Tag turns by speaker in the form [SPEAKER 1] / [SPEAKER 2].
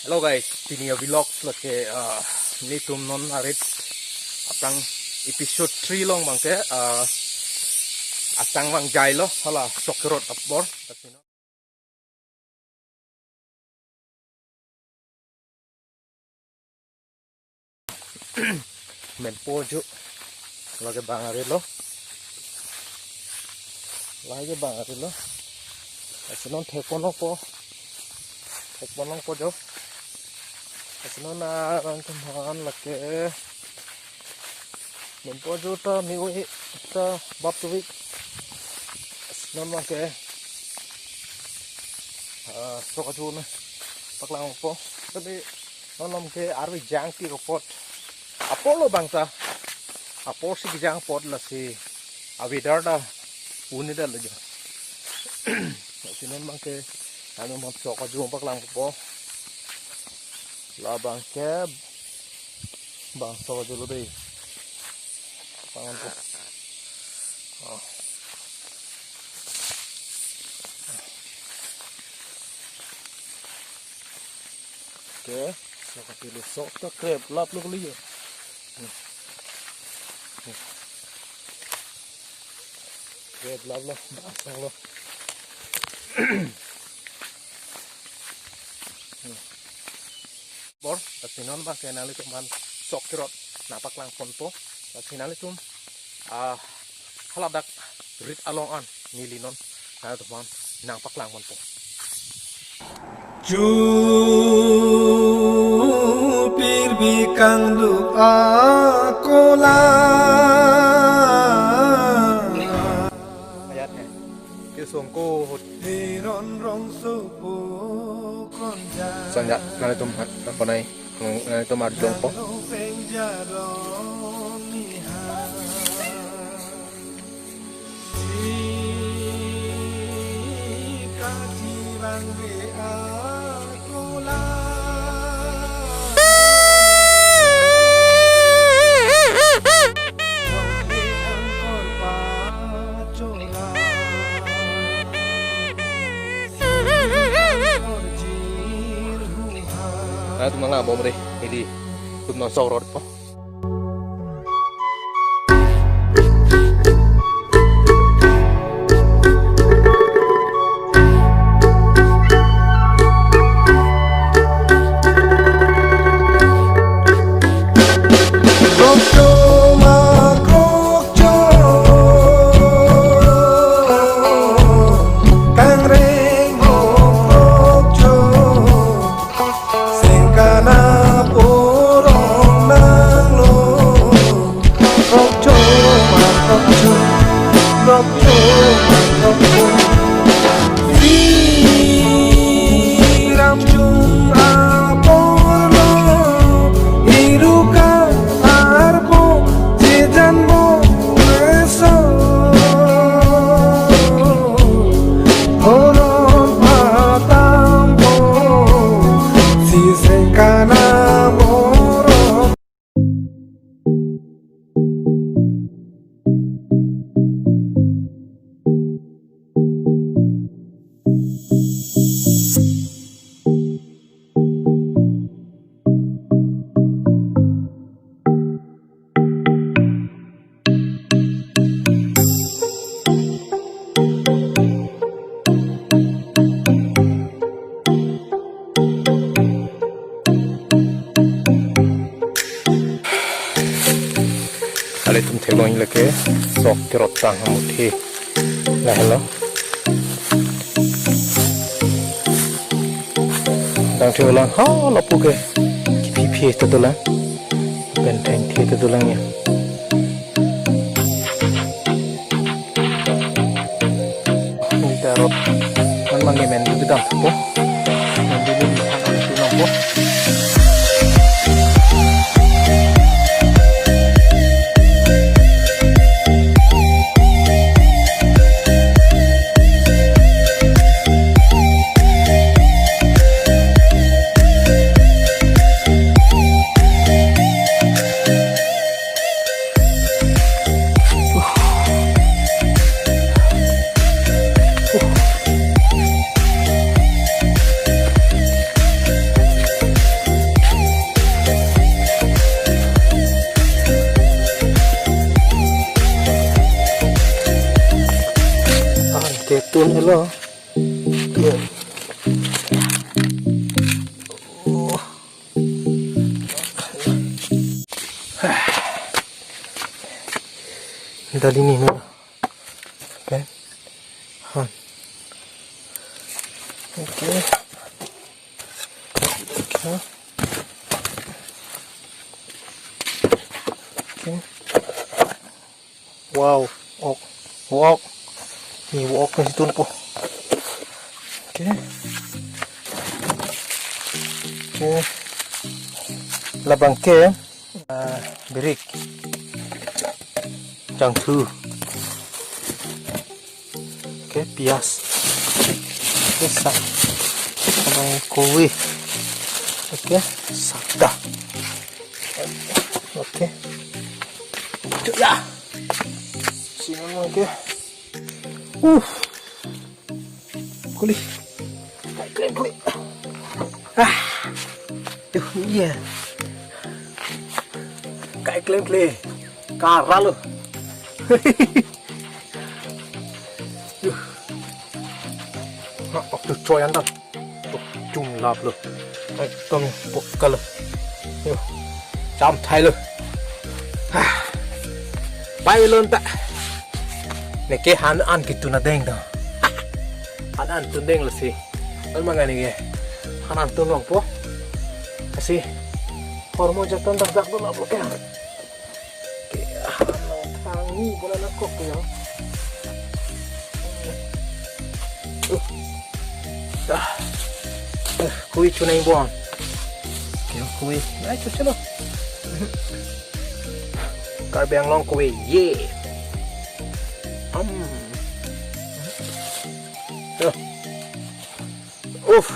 [SPEAKER 1] Hello guys, ini vlogs lagi ini tum non arit apang episode 3 long bang ke asang bang jai lo hala sokerot apbor tasino men pojo lagi bang arit lo tasino tekono po jo tasino na rang teman lagi men pojo ta miwi ta bab tu wik tasino lagi sokajun paklang po tapi nonom ke arwi jangti report Apollo bangsa Apollo si jang pot la si avidar da unida la jo sinon bang ke ano mo sokajun paklang po la bang ke bang sokajun lo dei pangan po oke sokajun sok ta krep lap lo liyo krep lap lo basang lo bor tasinon ba kenali tuman sok kirot napak lang ponpo tasinali tum haladak rit along an nilinon na tuman napak lang ponpo
[SPEAKER 2] Jupir bikang luk akola
[SPEAKER 1] ayatnya kisongko
[SPEAKER 2] Hiron rong supu konja
[SPEAKER 1] sanjak nali tum apa nai nali tum arjong po
[SPEAKER 2] Peng jaron niha Jika jirang di akola Rongli angkor pacola Angkor jirhuha
[SPEAKER 1] nali tum nga bom deh ini tum non sorot po kali tum thelo in leke sok kirot tang muthi la hello dang thelo ha lopu ke phi to dola ben thang thi to dola nya ni tarot man mangi men tu dam po man dulu han tu nompo lo. Okay. Oh. Dali ni mo. Okay. Han. Okay. Okay. Okay. Wow. Oh. Walk. Ni walk na situ po. Okay. Okay. Labang ke. Berik. Jang thu. Okay. Pias. Okay. Sak. Labang kowe. Okay. Sakda. Okay. Ya. Sino mo okay. Kuli. Kuli. Tuh, iya. Kayak klaim. Kara lo. Tuh, coyan dah. Tuh, jumlap lo. Ekdom pokal lo. Yo. Jam thai lo. Bye lo tak. Neke han gitu na deng dah. Han tu deng lah sih. Al mangani ge. Han tu nong po. Kasi hormon jatan dak tu nak kan. Ke han tangi bola nak kok ya. Dah. Kui chunai bon. Ke kui. Ai chalo. Karbang long kui. Yeah. Uff.